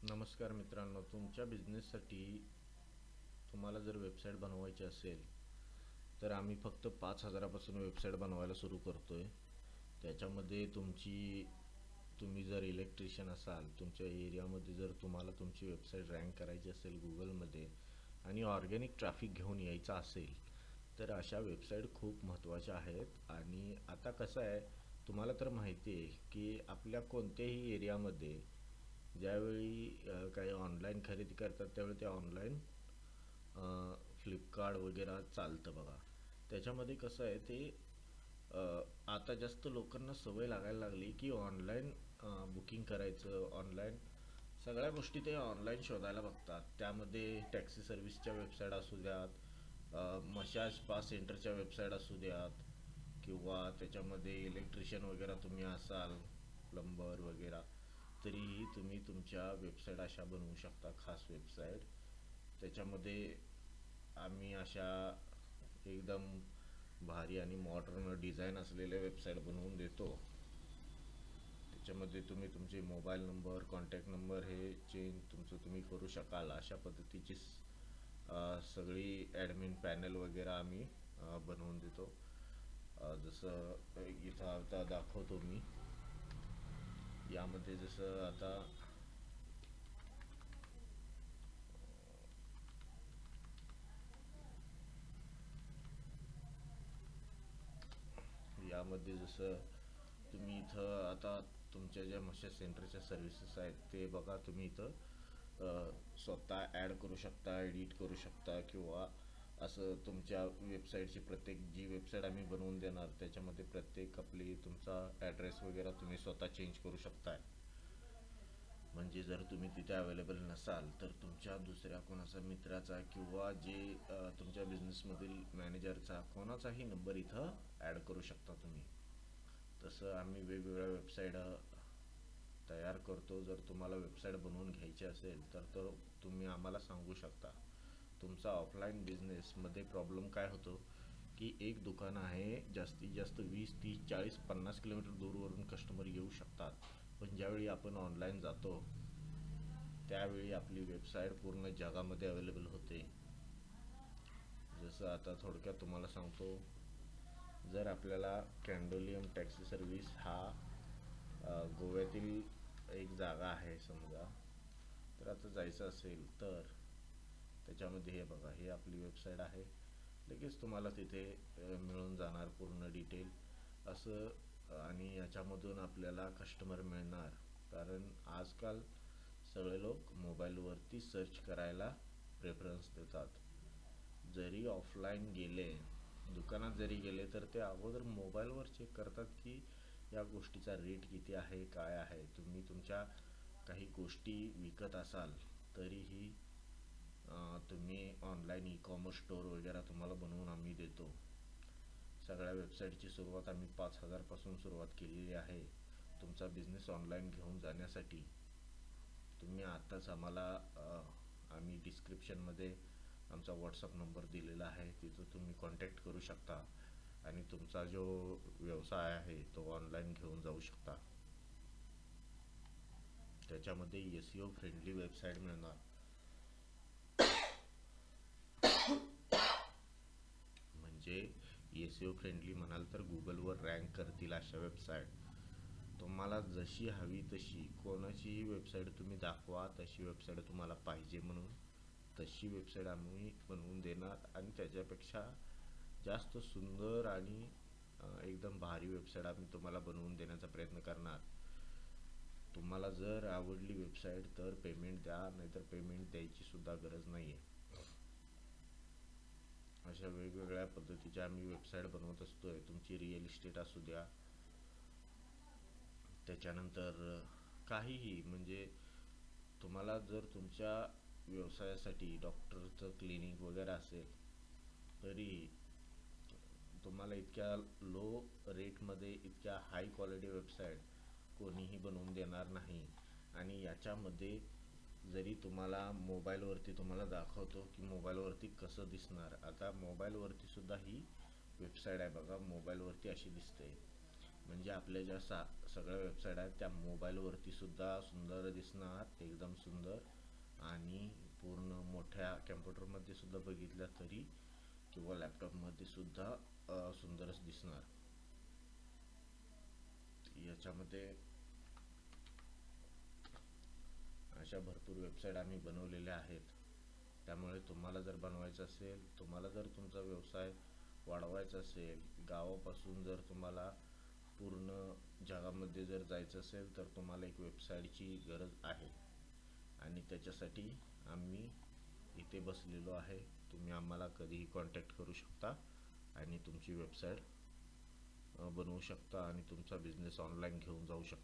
नमस्कार मित्रांनो, तुमच्या बिझनेससाठी तुम्हाला जर वेबसाईट बनवायची असेल तर आम्ही फक्त 5,000पासून वेबसाईट बनवायला सुरू करतोय. त्याच्यामध्ये तुम्ही जर इलेक्ट्रिशियन असाल, तुमच्या एरियामध्ये जर तुम्हाला तुमची वेबसाईट रँक करायची असेल गुगलमध्ये आणि ऑर्गॅनिक ट्रॅफिक घेऊन यायचा असेल तर अशा वेबसाईट खूप महत्त्वाच्या आहेत. आणि आता कसं आहे, तुम्हाला तर माहिती आहे की आपल्या कोणत्याही एरियामध्ये ज्यावेळी काही ऑनलाईन खरेदी करतात त्यावेळी ते ऑनलाईन फ्लिपकार्ट वगैरे चालतं बघा. त्याच्यामध्ये कसं आहे ते अ, आता जास्त लोकांना सवय लागायला लागली की ऑनलाईन बुकिंग करायचं. ऑनलाईन सगळ्या गोष्टी ते ऑनलाईन शोधायला बघतात. त्यामध्ये टॅक्सी सर्व्हिसच्या वेबसाईट असू द्यात, मसाज स्पा सेंटरच्या वेबसाईट असू द्यात, किंवा त्याच्यामध्ये इलेक्ट्रिशियन वगैरे तुम्ही असाल, प्लंबर वगैरे, तरीही तुम्ही तुमच्या वेबसाईट अशा बनवू शकता, खास वेबसाईट. त्याच्यामध्ये आम्ही अशा एकदम भारी आणि मॉडर्न डिझाईन असलेल्या वेबसाईट बनवून देतो. त्याच्यामध्ये तुम्ही तुमचे मोबाईल नंबर, कॉन्टॅक्ट नंबर हे चेंज तुमचं तुम्ही करू शकाल. अशा पद्धतीची सगळी ॲडमिन पॅनल वगैरे आम्ही बनवून देतो. जसं इथं आता दाखवतो मी. यामध्ये जसं आता यामध्ये जसं तुम्ही इथं आता तुमच्या ज्या मसाज सेंटरच्या सर्व्हिसेस आहेत ते बघा. तुम्ही इथं स्वतः ॲड करू शकता, एडिट करू शकता, किंवा असं तुमच्या वेबसाईटची प्रत्येक जी वेबसाईट आम्ही बनवून देणार त्याच्यामध्ये प्रत्येक आपली तुमचा ॲड्रेस वगैरे तुम्ही स्वतः चेंज करू शकताय. म्हणजे जर तुम्ही तिथे अवेलेबल नसाल तर तुमच्या दुसऱ्या कोणाचा मित्राचा किंवा जे तुमच्या बिझनेसमधील मॅनेजरचा कोणाचाही नंबर इथं ॲड करू शकता तुम्ही. तसं आम्ही वेगवेगळ्या वेबसाईट तयार करतो. जर तुम्हाला वेबसाईट बनवून घ्यायची असेल तर तुम्ही आम्हाला सांगू शकता. तुमचा ऑफलाईन बिझनेसमध्ये प्रॉब्लेम काय होतो की एक दुकान आहे, जास्तीत जास्त 20, 30, 40, 50 किलोमीटर दूरवरून कस्टमर येऊ शकतात. पण ज्यावेळी आपण ऑनलाईन जातो त्यावेळी आपली वेबसाईट पूर्ण जगामध्ये अवेलेबल होते. जसं आता थोडक्यात तुम्हाला सांगतो, जर आपल्याला कॅन्डोलियम टॅक्सी सर्व्हिस हा गोव्यातील एक जागा आहे समजा, तर आता जायचं असेल तर त्याच्यामध्ये हे बघा, हे आपली वेबसाईट आहे. लगेच तुम्हाला तिथे मिळून जाणार पूर्ण डिटेल असं. आणि याच्यामधून आपल्याला कस्टमर मिळणार, कारण आजकाल सगळे लोक मोबाईलवरती सर्च करायला प्रेफरन्स देतात. जरी ऑफलाईन गेले, दुकानात जरी गेले तर ते अगोदर मोबाईलवर चेक करतात की या गोष्टीचा रेट किती आहे, काय आहे. तुम्ही तुमच्या काही गोष्टी विकत असाल तरीही तुम्ही ऑनलाईन ई कॉमर्स स्टोअर वगैरे तुम्हाला बनवून आम्ही देतो. सगळ्या वेबसाईटची सुरुवात आम्ही 5,000पासून सुरुवात केलेली आहे. तुमचा बिझनेस ऑनलाईन घेऊन जाण्यासाठी तुम्ही आत्ताच आम्हाला आम्ही डिस्क्रिप्शनमध्ये आमचा व्हॉट्सअप नंबर दिलेला आहे, तिथं तुम्ही कॉन्टॅक्ट करू शकता आणि तुमचा जो व्यवसाय आहे तो ऑनलाईन घेऊन जाऊ शकता. त्याच्यामध्ये SEO फ्रेंडली वेबसाईट मिळणार. म्हणजे SEO फ्रेंडली म्हणाल तर गुगलवर रँक करतील अशा वेबसाईट. तुम्हाला जशी हवी तशी कोणाचीही वेबसाईट तुम्ही दाखवा, तशी वेबसाईट तुम्हाला पाहिजे म्हणून तशी वेबसाईट आम्ही बनवून देणार. आणि त्याच्यापेक्षा जास्त सुंदर आणि एकदम भारी वेबसाईट आम्ही तुम्हाला बनवून देण्याचा प्रयत्न करणार. तुम्हाला जर आवडली वेबसाईट तर पेमेंट द्या, नाहीतर पेमेंट द्यायची सुद्धा गरज नाही आहे. अशा वेगवेगळ्या पद्धतीच्या आम्ही वेबसाईट बनवत असतोय. तुमची रिअल इस्टेट असू द्या, त्याच्यानंतर काहीही, म्हणजे तुम्हाला जर तुमच्या व्यवसायासाठी डॉक्टरचं क्लिनिक वगैरे असेल तरी तुम्हाला इतक्या लो रेटमध्ये इतक्या हाय क्वालिटी वेबसाईट कोणीही बनवून देणार नाही. आणि याच्यामध्ये जरी तुम्हाला मोबाईलवरती तुम्हाला दाखवतो की मोबाईलवरती कसं दिसणार. आता मोबाईलवरती सुद्धा ही वेबसाईट आहे बघा, मोबाईलवरती अशी दिसते. म्हणजे आपल्या ज्या सगळ्या वेबसाईट आहेत त्या मोबाईलवरती सुद्धा सुंदर दिसणार, एकदम सुंदर. आणि पूर्ण मोठ्या कॅम्प्युटरमध्ये सुद्धा बघितल्या तरी किंवा लॅपटॉपमध्ये सुद्धा सुंदरच दिसणार. याच्यामध्ये अशा भरपूर वेबसाईट आम्ही बनवलेल्या आहेत. त्यामुळे तुम्हाला जर बनवायचं असेल, तुम्हाला जर तुमचा व्यवसाय वाढवायचा असेल, गावापासून जर तुम्हाला पूर्ण जगामध्ये जर जायचं असेल, तर तुम्हाला एक वेबसाईटची गरज आहे. आणि त्याच्यासाठी आम्ही इथे बसलेलो आहे. तुम्ही आम्हाला कधीही कॉन्टॅक्ट करू शकता आणि तुमची वेबसाईट बनवू शकता आणि तुमचा बिझनेस ऑनलाईन घेऊन जाऊ शकता.